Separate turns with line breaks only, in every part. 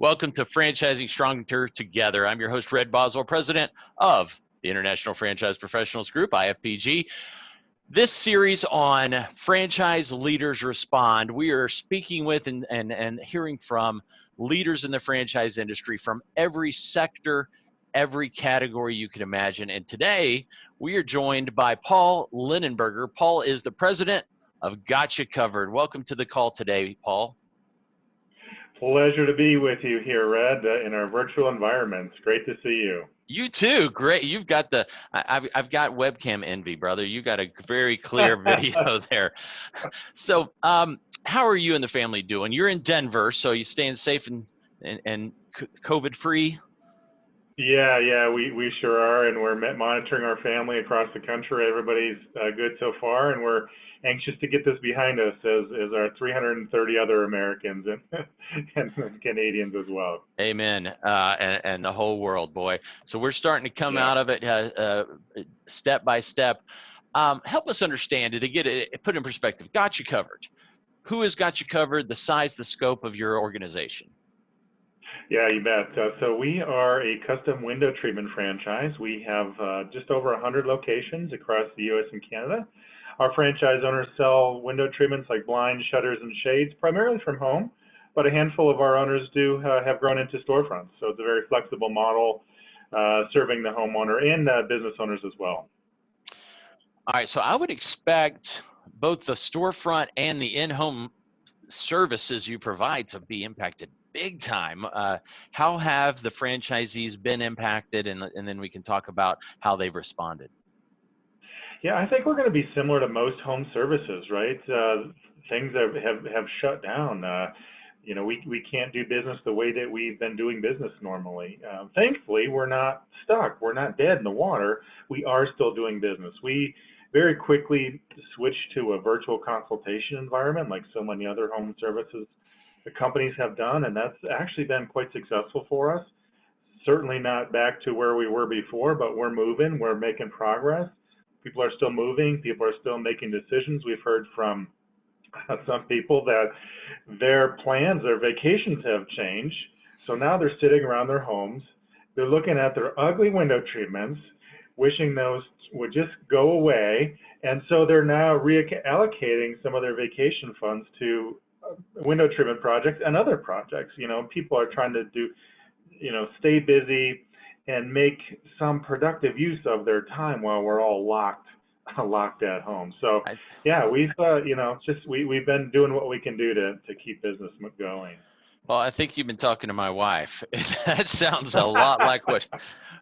Welcome to Franchising Stronger Together. I'm your host, Red Boswell, president of the International Franchise Professionals Group, IFPG. This series on Franchise Leaders Respond, we are speaking with and hearing from leaders in the franchise industry from every sector, every category you can imagine. And today, we are joined by Paul Linenberg. Paul is the president of Gotcha Covered. Welcome to the call today, Paul.
Pleasure to be with you here, Red, in our virtual environments. Great to see you.
You too. Great. You've got the, I've got webcam envy, brother. You got a very clear video there. So, how are you and the family doing? You're in Denver, so you staying safe and COVID free?
Yeah, we sure are, and we're monitoring our family across the country. Everybody's good so far, and we're anxious to get this behind us as our 330 other Americans and Canadians as well.
Amen. And the whole world, boy. So we're starting to come out of it step by step. Help us understand it, to get it put in perspective. Got you covered. Who has got you covered? The size, the scope of your organization?
Yeah, you bet. So we are a custom window treatment franchise. We have just over 100 locations across the U.S. and Canada. Our franchise owners sell window treatments like blinds, shutters, and shades, primarily from home, but a handful of our owners do have grown into storefronts. So it's a very flexible model, serving the homeowner and business owners as well.
All right, so I would expect both the storefront and the in-home services you provide to be impacted big time. How have the franchisees been impacted? And then we can talk about how they've responded.
Yeah, I think we're going to be similar to most home services, right? Things have shut down. We can't do business the way that we've been doing business normally. Thankfully, we're not stuck. We're not dead in the water. We are still doing business. We very quickly switched to a virtual consultation environment like so many other home services the companies have done, and that's actually been quite successful for us. Certainly not back to where we were before, but we're moving, we're making progress. People are still moving, people are still making decisions. We've heard from some people that their plans, their vacations have changed. So now they're sitting around their homes, they're looking at their ugly window treatments, wishing those would just go away. And so they're now reallocating some of their vacation funds to window treatment projects and other projects. People are trying to do, stay busy and make some productive use of their time while we're all locked at home. So yeah, we've we've been doing what we can do to keep business going.
Well, I think you've been talking to my wife. That sounds a lot like what,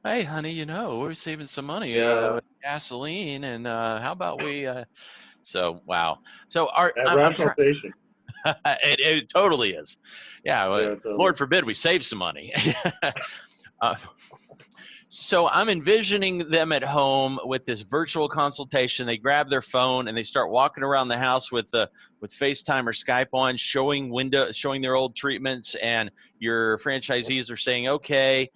hey honey, we're saving some money, gasoline, and how about we so wow. So
rationalization.
It totally is. Yeah,
totally.
Lord forbid we save some money. So I'm envisioning them at home with this virtual consultation. They grab their phone and they start walking around the house with FaceTime or Skype on, showing their old treatments, and your franchisees are saying, okay.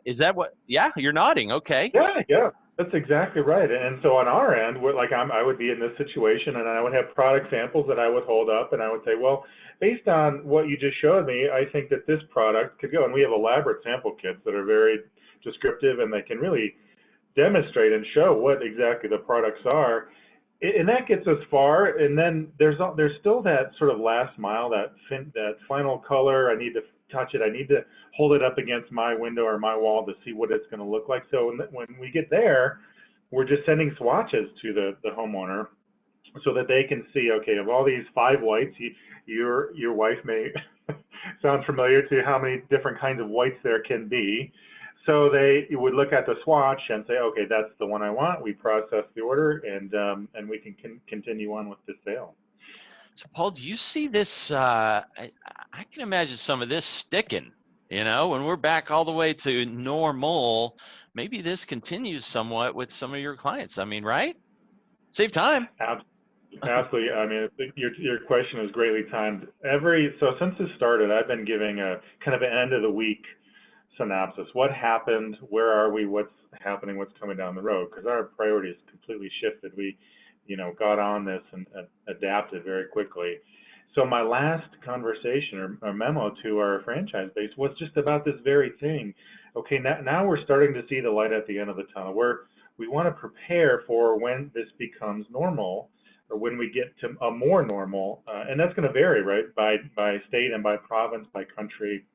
Is that what? Yeah, you're nodding. Okay.
Yeah. That's exactly right. And so on our end, I would be in this situation, and I would have product samples that I would hold up, and I would say, well, based on what you just showed me, I think that this product could go. And we have elaborate sample kits that are very descriptive, and they can really demonstrate and show what exactly the products are. And that gets us far. And then there's still that sort of last mile, that final color. I need to touch it. I need to hold it up against my window or my wall to see what it's going to look like. So when we get there, we're just sending swatches to the homeowner so that they can see, okay, of all these 5 whites, your wife may sound familiar to how many different kinds of whites there can be. So they would look at the swatch and say, okay, that's the one I want. We process the order, and we can continue on with the sale.
So Paul, do you see this? I can imagine some of this sticking, when we're back all the way to normal. Maybe this continues somewhat with some of your clients. I mean, right? Save time.
Absolutely. I mean, your question is greatly timed. So since this started, I've been giving a kind of an end of the week synopsis. What happened? Where are we? What's happening? What's coming down the road? Because our priorities completely shifted. We got on this and adapted very quickly. So my last conversation or memo to our franchise base was just about this very thing. Okay, now we're starting to see the light at the end of the tunnel. We want to prepare for when this becomes normal, or when we get to a more normal, and that's going to vary, right, by state and by province, by country.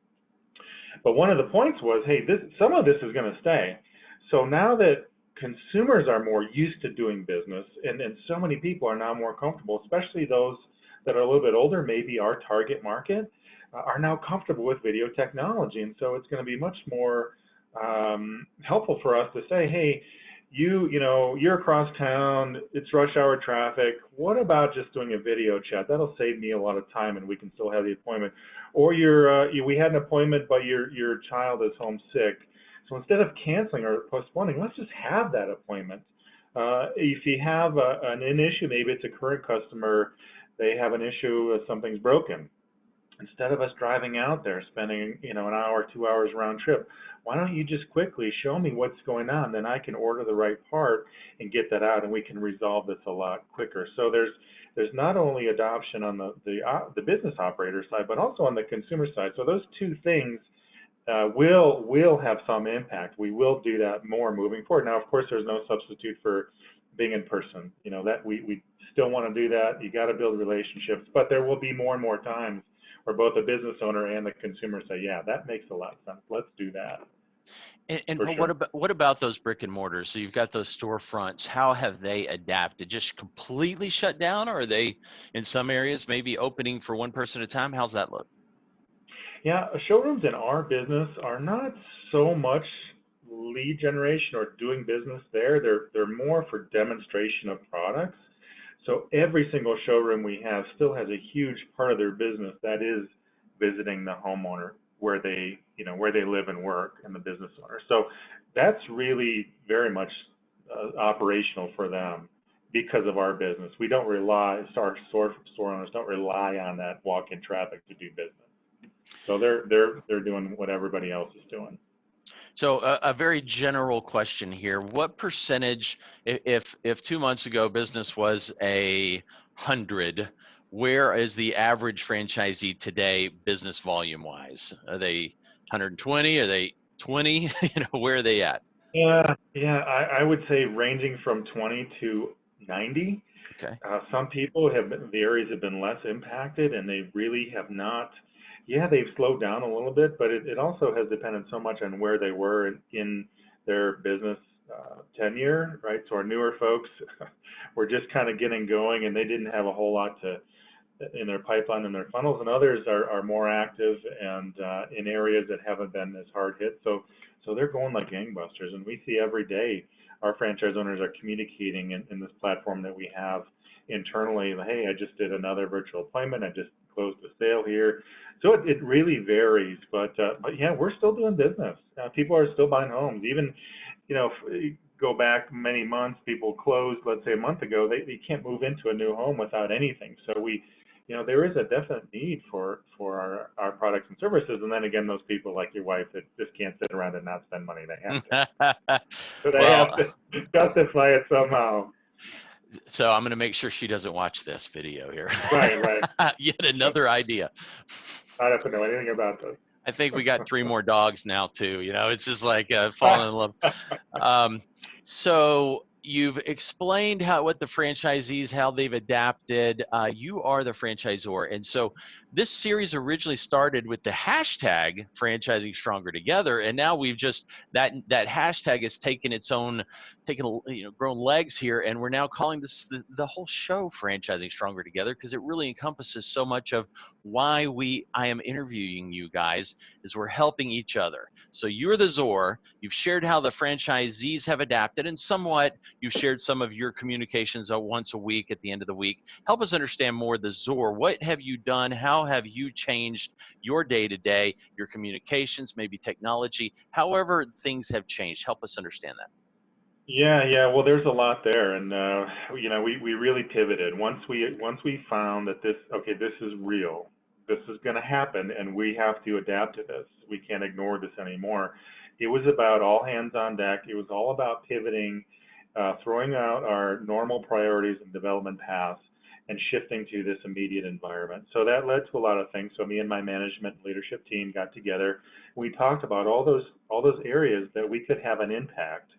But one of the points was, hey, some of this is going to stay. So now that consumers are more used to doing business, and so many people are now more comfortable, especially those that are a little bit older, maybe our target market, are now comfortable with video technology. And so it's going to be much more helpful for us to say, hey, you're across town, it's rush hour traffic. What about just doing a video chat? That'll save me a lot of time, and we can still have the appointment. Or we had an appointment, but your child is home sick. So instead of canceling or postponing, let's just have that appointment. If you have an issue, maybe it's a current customer, they have an issue, something's broken. Instead of us driving out there, spending an hour, 2 hours round trip, why don't you just quickly show me what's going on? Then I can order the right part and get that out, and we can resolve this a lot quicker. So there's not only adoption on the business operator side, but also on the consumer side. So those two things will have some impact. We will do that more moving forward. Now, of course, there's no substitute for being in person. That we still want to do that. You got to build relationships, but there will be more and more times where both the business owner and the consumer say, yeah, that makes a lot of sense. Let's do that.
And
sure.
what about those brick and mortars? So you've got those storefronts. How have they adapted? Just completely shut down, or are they in some areas maybe opening for one person at a time? How's that look?
Yeah, showrooms in our business are not so much lead generation or doing business there. They're more for demonstration of products. So every single showroom we have still has a huge part of their business that is visiting the homeowner where they live and work, and the business owner. So that's really very much operational for them because of our business. We don't rely, our store owners don't rely on that walk-in traffic to do business. So they're doing what everybody else is doing.
So a very general question here: what percentage, if 2 months ago business was 100, where is the average franchisee today, business volume wise? Are they 120? Are they 20? Where are they at?
Yeah, I would say ranging from 20 to 90.
Okay.
Some people the areas have been less impacted, and they really have not. Yeah, they've slowed down a little bit, but it also has depended so much on where they were in their business tenure, right? So our newer folks were just kind of getting going, and they didn't have a whole lot in their pipeline and their funnels, and others are more active and in areas that haven't been as hard hit. So they're going like gangbusters, and we see every day our franchise owners are communicating in this platform that we have internally. Hey, I just did another virtual appointment. I just closed a sale here. So it really varies, but yeah, we're still doing business. People are still buying homes. Even, if you go back many months, people closed, let's say a month ago, they can't move into a new home without anything. So there is a definite need for our products and services. And then again, those people like your wife that just can't sit around and not spend money. They have to. So they have to justify it somehow.
So I'm going to make sure she doesn't watch this video here.
Right.
Yet another idea.
I don't have to know anything about this.
I think we got 3 more dogs now too. It's just like falling in love. So you've explained what the franchisees, how they've adapted. You are the franchisor, and so this series originally started with the hashtag franchising stronger together, and now we've just that hashtag has grown legs here, and we're now calling this the whole show franchising stronger together, because it really encompasses so much of why I am interviewing you guys, is we're helping each other. So you're the ZOR. You've shared how the franchisees have adapted, and somewhat you've shared some of your communications once a week at the end of the week. Help us understand more the ZOR. What have you done? How have you changed your day-to-day, your communications, maybe technology, however things have changed? Help us understand that.
Yeah. Well, there's a lot there, and we really pivoted once we found that this is real. This is going to happen, and we have to adapt to this. We can't ignore this anymore. It was about all hands on deck. It was all about pivoting, throwing out our normal priorities and development paths, and shifting to this immediate environment. So that led to a lot of things. So me and my management leadership team got together. We talked about all those areas that we could have an impact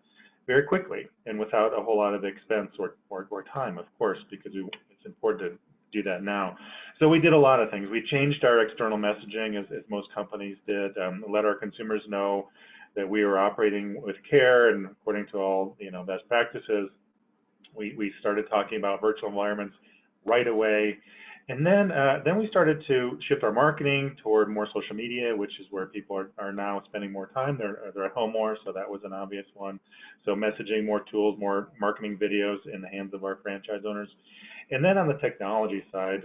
very quickly and without a whole lot of expense or time, of course, because it's important to do that now. So we did a lot of things. We changed our external messaging, as most companies did, let our consumers know that we were operating with care and according to all best practices. We started talking about virtual environments right away. And then we started to shift our marketing toward more social media, which is where people are now spending more time. They're at home more, so that was an obvious one. So messaging, more tools, more marketing videos in the hands of our franchise owners. And then on the technology side,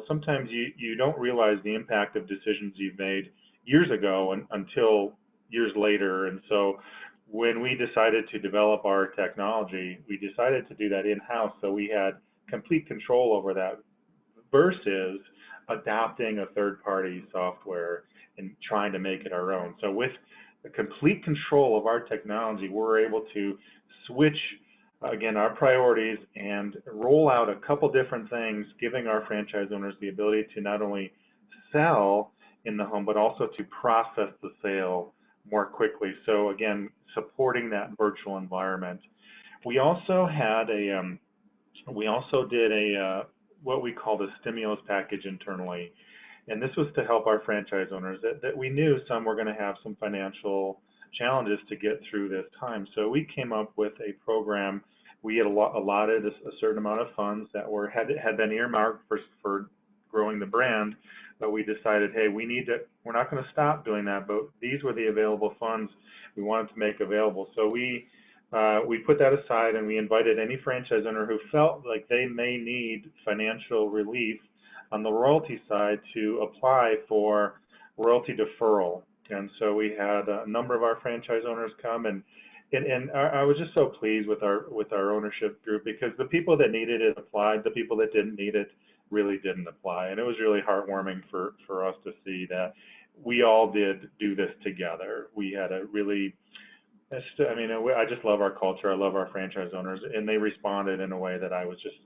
sometimes you don't realize the impact of decisions you've made years ago until years later. And so when we decided to develop our technology, we decided to do that in-house, so we had complete control over that versus adopting a third-party software and trying to make it our own. So with the complete control of our technology, we're able to switch, again, our priorities and roll out a couple different things, giving our franchise owners the ability to not only sell in the home, but also to process the sale more quickly. So again, supporting that virtual environment. We also did a what we called a stimulus package internally, and this was to help our franchise owners that we knew some were going to have some financial challenges to get through this time. So we came up with a program. We had allotted a certain amount of funds that had been earmarked for growing the brand, but we decided, hey, we're not going to stop doing that, but these were the available funds we wanted to make available. So we put that aside, and we invited any franchise owner who felt like they may need financial relief on the royalty side to apply for royalty deferral. And so we had a number of our franchise owners come, and I was just so pleased with our ownership group, because the people that needed it applied, the people that didn't need it really didn't apply. And it was really heartwarming for us to see that we all did do this together. We had a really, I just love our culture. I love our franchise owners, and they responded in a way that I was just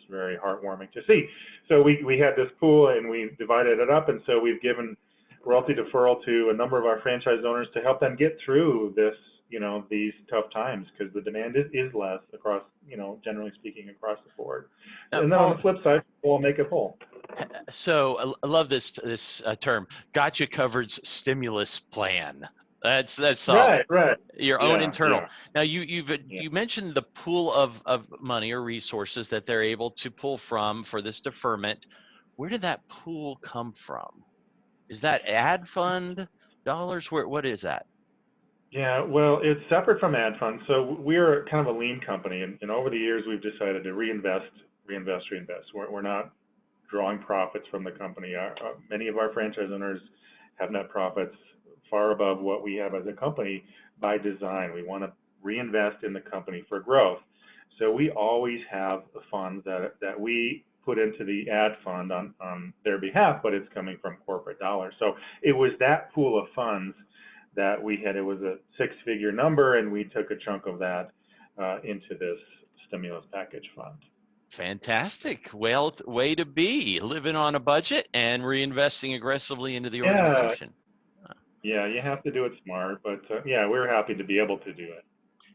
very heartwarming to see. So we had this pool, and we divided it up, and so we've given royalty deferral to a number of our franchise owners to help them get through this, these tough times, because the demand is less across, generally speaking, across the board.
Now,
and then on the flip side, we'll make it whole.
So I love this term, got you covered stimulus plan. That's
right.
Your own internal.
Yeah.
Now you mentioned the pool of money or resources that they're able to pull from for this deferment. Where did that pool come from? Is that ad fund dollars? What is that?
Yeah, well, it's separate from ad funds. So we're kind of a lean company, and over the years we've decided to reinvest. We're not drawing profits from the company. Many of our franchise owners have net profits far above what we have as a company by design. We want to reinvest in the company for growth. So we always have the funds that we put into the ad fund on their behalf, but it's coming from corporate dollars. So it was that pool of funds that we had. It was a six-figure number, and we took a chunk of that into this stimulus package fund.
Fantastic. Well, way to be, living on a budget and reinvesting aggressively into the organization.
Yeah, you have to do it smart, but yeah, we're happy to be able to do it.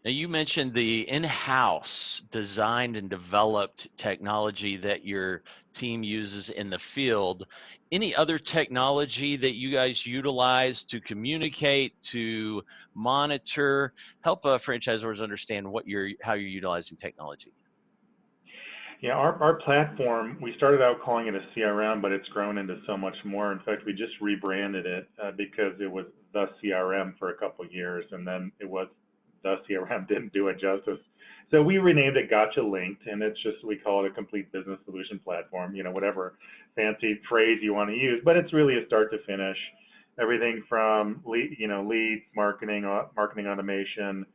Now, you mentioned the in-house designed and developed technology that your team uses in the field. Any other technology that you guys utilize to communicate, to monitor, help franchisors understand how you're utilizing technology?
Yeah, our platform, we started out calling it a CRM, but it's grown into so much more. In fact, we just rebranded it because it was the CRM for a couple of years, and then it was the CRM didn't do it justice. So we renamed it Gotcha Linked, and it's just, we call it a complete business solution platform, whatever fancy phrase you want to use, but it's really a start to finish. Everything from leads, marketing automation,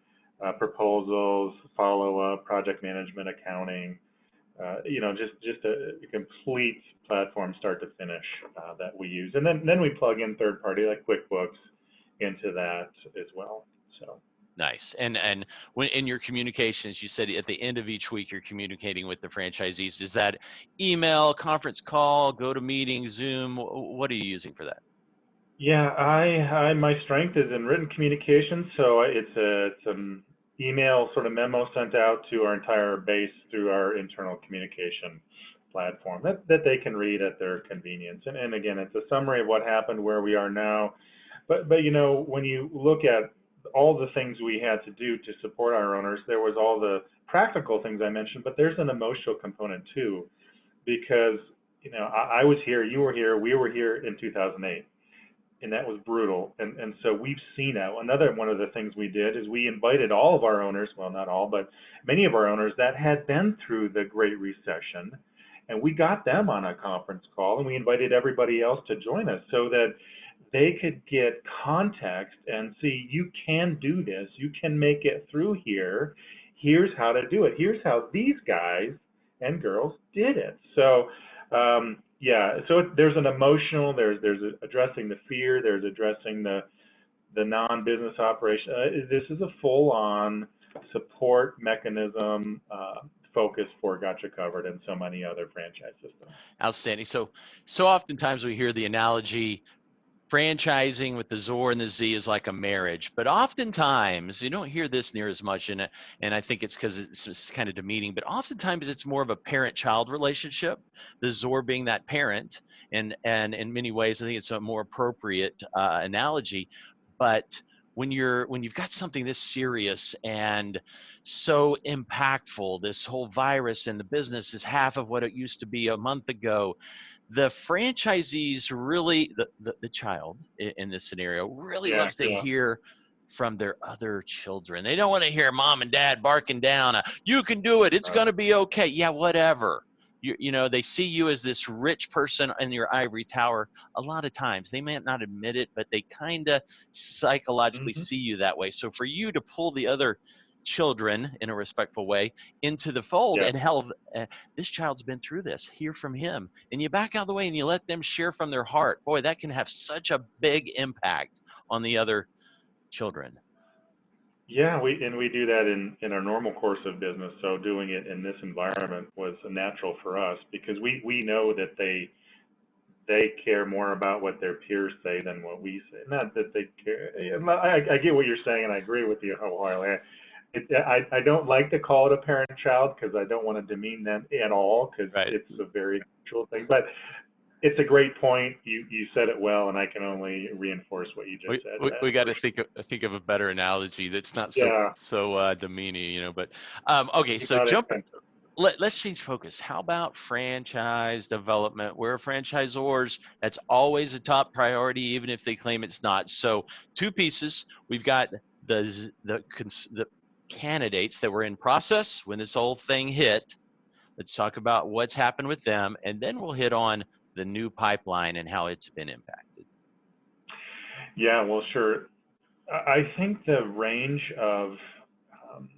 proposals, follow-up, project management, accounting, just a complete platform start to finish that we use. And then we plug in third party like QuickBooks into that as well. So
Nice. And when in your communications, you said at the end of each week you're communicating with the franchisees. Is that email, conference call, go to meeting, Zoom? What are you using for that?
Yeah, my strength is in written communication, so it's an email sort of memo sent out to our entire base through our internal communication platform that they can read at their convenience. And again, it's a summary of what happened, where we are now. But you know, when you look at all the things we had to do to support our owners, there was all the practical things I mentioned, but there's an emotional component too, because you know, I was here, you were here, we were here in 2008, and that was brutal. And so we've seen that. Another one of the things we did is we invited all of our owners, well, not all, but many of our owners that had been through the Great Recession, and we got them on a conference call, and we invited everybody else to join us so that they could get context and see, you can do this, you can make it through here, here's how to do it, here's how these guys and girls did it. So yeah, so there's an emotional, there's addressing the fear, there's addressing the non-business operation. This is a full-on support mechanism focus for Gotcha Covered and so many other franchise systems.
Outstanding. So oftentimes we hear the analogy, franchising with the Zor and the Z is like a marriage, but oftentimes you don't hear this near as much, and I think it's because it's kind of demeaning. But oftentimes it's more of a parent-child relationship. The Zor being that parent, and in many ways I think it's a more appropriate analogy. But when you've got something this serious and so impactful, this whole virus, and the business is half of what it used to be a month ago, the franchisees really, the child in this scenario really
Yeah,
loves to
yeah.
hear from their other children. They don't want to hear mom and dad barking down, you can do it, it's going to be okay. Yeah, whatever. You know, they see you as this rich person in your ivory tower. A lot of times they may not admit it, but they kind of psychologically
Mm-hmm.
see you that way. So for you to pull the other children in a respectful way into the fold,
Yeah.
and hell, this child's been through this, hear from him, and you back out of the way and you let them share from their heart, boy, that can have such a big impact on the other children.
Yeah, we do that in our normal course of business. So doing it in this environment was natural for us because we know that they care more about what their peers say than what we say. Not that they care. I get what you're saying, and I agree with you wholeheartedly. I don't like to call it a parent-child because I don't want to demean them at all, because
Right.
it's a very natural thing. But it's a great point. You said it well, and I can only reinforce what you just said.
We got
For
to
sure.
think of a better analogy that's not
Yeah,
so demeaning, you know. But okay,
you
so
got it.
let's change focus. How about franchise development? We're franchisors. That's always a top priority, even if they claim it's not. So two pieces. We've got the candidates that were in process when this whole thing hit. Let's talk about what's happened with them, and then we'll hit on the new pipeline and how it's been impacted.
Yeah, well, sure. I think the range of um,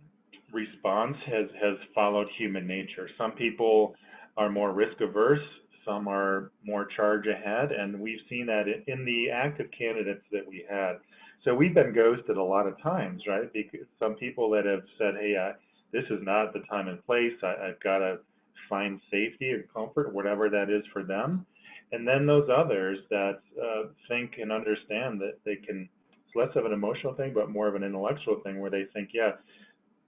response has followed human nature. Some people are more risk averse, some are more charge ahead, and we've seen that in the active candidates that we had. So we've been ghosted a lot of times, right? Because some people that have said, hey, this is not the time and place, I've got to find safety and comfort, whatever that is for them. And then those others that think and understand that they can, it's less of an emotional thing, but more of an intellectual thing, where they think, yeah,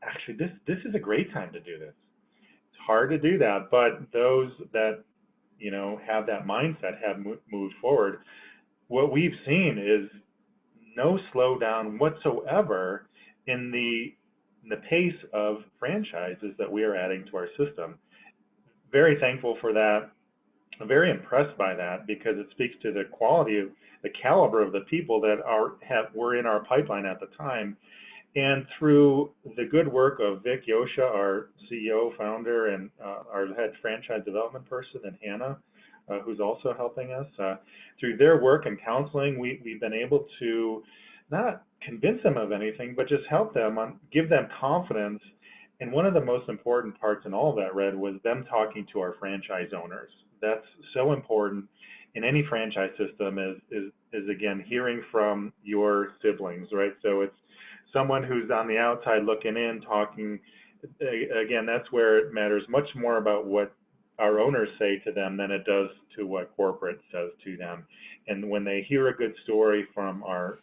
actually, this is a great time to do this. It's hard to do that, but those that have that mindset have moved forward. What we've seen is no slowdown whatsoever in the pace of franchises that we are adding to our system. Very thankful for that. I'm very impressed by that because it speaks to the quality of the caliber of the people that were in our pipeline at the time. And through the good work of Vic Yosha, our CEO, founder, and our head franchise development person, and Hannah, who's also helping us, through their work and counseling, we've been able to not convince them of anything, but just help them, give them confidence. And one of the most important parts in all of that, Red, was them talking to our franchise owners. That's so important in any franchise system, is again hearing from your siblings, right? So it's someone who's on the outside looking in, talking, again, that's where it matters much more about what our owners say to them than it does to what corporate says to them. And when they hear a good story from our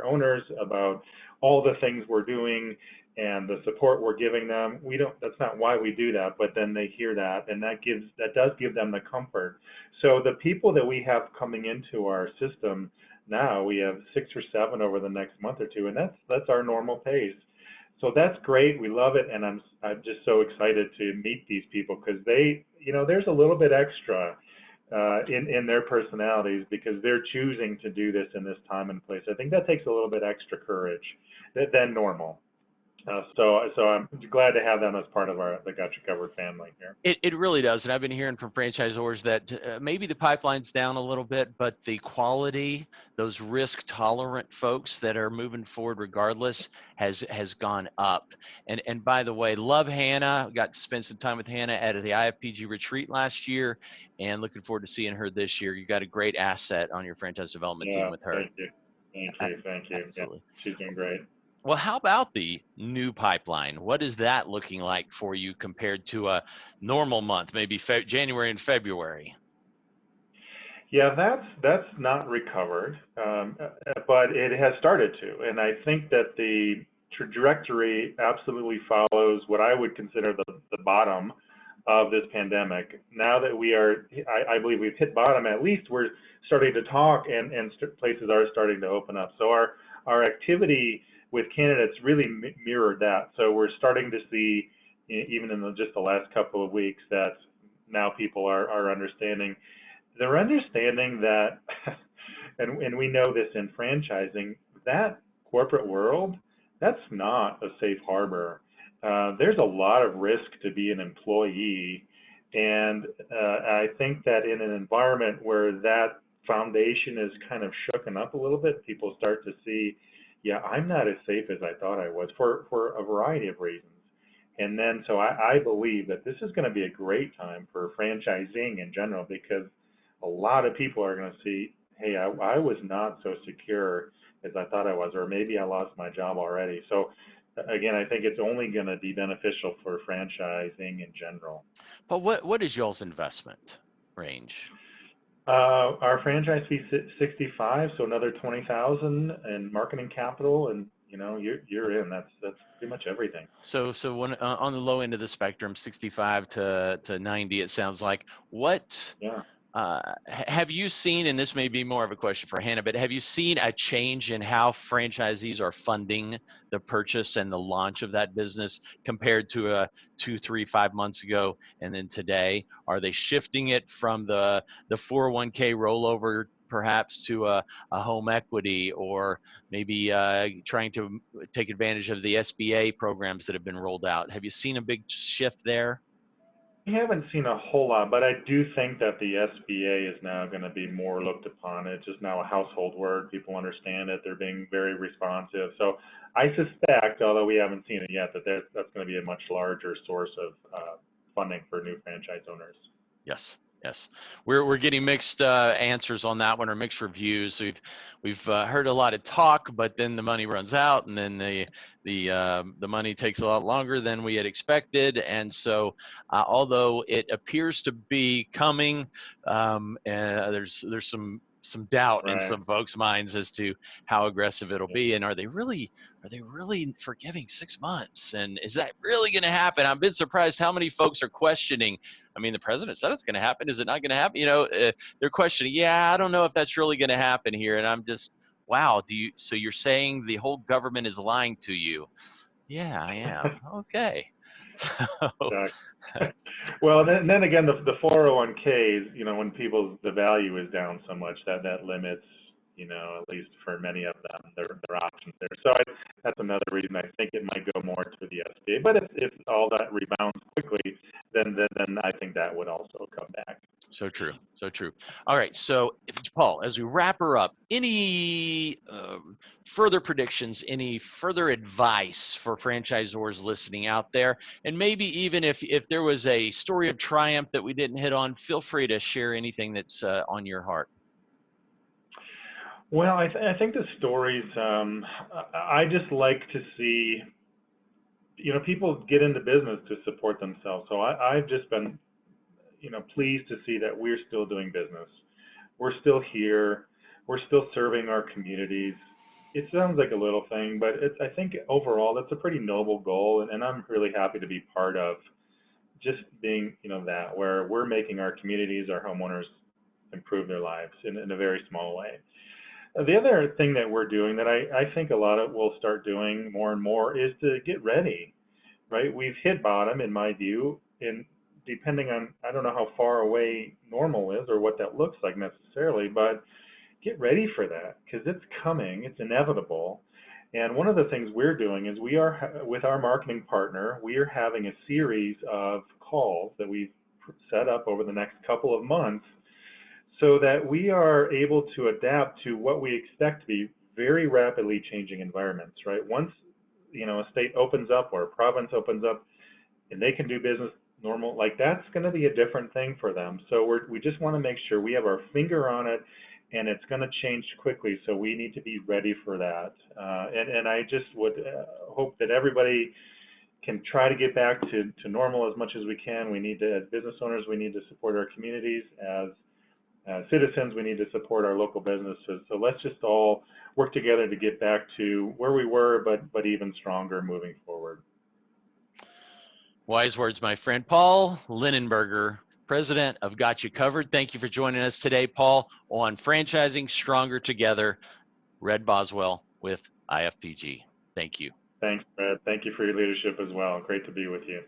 owners about all the things we're doing and the support we're giving them, we don't, that's not why we do that, but then they hear that, and that does give them the comfort. So the people that we have coming into our system now, we have 6 or 7 over the next month or two, and that's our normal pace. So that's great. We love it, and I'm just so excited to meet these people, because they, there's a little bit extra in their personalities, because they're choosing to do this in this time and place. I think that takes a little bit extra courage than normal. So I'm glad to have them as part of the Got You Covered family here.
It really does. And I've been hearing from franchisors that maybe the pipeline's down a little bit, but the quality, those risk tolerant folks that are moving forward regardless has gone up. And by the way, love Hannah. Got to spend some time with Hannah at the IFPG retreat last year, and looking forward to seeing her this year. You got a great asset on your franchise development team with her.
Thank you. Thank you.
Absolutely.
Yeah, she's doing great.
Well, how about the new pipeline? What is that looking like for you compared to a normal month, maybe January and February?
Yeah, that's not recovered, but it has started to, and I think that the trajectory absolutely follows what I would consider the bottom of this pandemic. Now that I believe we've hit bottom, at least we're starting to talk, and places are starting to open up. So our activity with candidates really mirrored that. So we're starting to see, even in just the last couple of weeks, that now people are understanding. They're understanding that, and we know this in franchising, that corporate world, that's not a safe harbor. There's a lot of risk to be an employee, and I think that in an environment where that foundation is kind of shooken up a little bit, people start to see, yeah, I'm not as safe as I thought I was, for a variety of reasons. And then, so I believe that this is going to be a great time for franchising in general, because a lot of people are going to see, hey, I was not so secure as I thought I was, or maybe I lost my job already. So again, I think it's only going to be beneficial for franchising in general.
But what is y'all's investment range?
Our franchise fee is $65, so another $20,000 in marketing capital, and you're in. That's pretty much everything.
So when on the low end of the spectrum, 65 to 90, it sounds like. What
Yeah.
have you seen, and this may be more of a question for Hannah, but have you seen a change in how franchisees are funding the purchase and the launch of that business compared to 2, 3, 5 months ago, and then today? Are they shifting it from the 401k rollover perhaps to a home equity, or maybe trying to take advantage of the SBA programs that have been rolled out? Have you seen a big shift there?
We haven't seen a whole lot, but I do think that the SBA is now going to be more looked upon. It's just now a household word. People understand it. They're being very responsive. So I suspect, although we haven't seen it yet, that that's going to be a much larger source of funding for new franchise owners.
Yes. We're getting mixed answers on that one, or mixed reviews. We've heard a lot of talk, but then the money runs out, and then the money takes a lot longer than we had expected. And so, although it appears to be coming, there's some doubt in some folks' minds as to how aggressive it'll be, and are they really forgiving 6 months, and is that really going to happen? I've been surprised how many folks are questioning. I mean, the president said it's going to happen. Is it not going to happen? They're questioning. Yeah, I don't know if that's really going to happen here. And I'm just, wow. So you're saying the whole government is lying to you? Yeah, I am. Okay.
Well, then again, the 401ks, when the value is down so much, that limits, at least for many of them, their options there. So that's another reason I think it might go more to the SBA. But if all that rebounds quickly, then I think that would also come back.
So true. All right. So, Paul, as we wrap her up, any further predictions, any further advice for franchisors listening out there? And maybe even if there was a story of triumph that we didn't hit on, feel free to share anything that's on your heart.
Well, I think the stories, I just like to see, people get into business to support themselves. So I've just been, pleased to see that we're still doing business. We're still here. We're still serving our communities. It sounds like a little thing, but I think overall that's a pretty noble goal, and I'm really happy to be part of just being, that where we're making our communities, our homeowners improve their lives in a very small way. The other thing that we're doing that I think a lot of we'll start doing more and more is to get ready, right? We've hit bottom, in my view, and depending on, I don't know how far away normal is or what that looks like necessarily, but get ready for that because it's coming, it's inevitable. And one of the things we're doing is we are, with our marketing partner, we are having a series of calls that we've set up over the next couple of months so that we are able to adapt to what we expect to be very rapidly changing environments, right? Once, a state opens up or a province opens up and they can do business normal, like that's going to be a different thing for them. So we just want to make sure we have our finger on it, and it's going to change quickly. So we need to be ready for that. And I just would hope that everybody can try to get back to normal as much as we can. We need to, as business owners, we need to support our communities. As citizens, we need to support our local businesses. So let's just all work together to get back to where we were, but even stronger moving forward.
Wise words, my friend. Paul Linenberger, president of Got You Covered. Thank you for joining us today, Paul, on Franchising Stronger Together. Red Boswell with IFPG. Thank you.
Thanks, Brad. Thank you for your leadership as well. Great to be with you.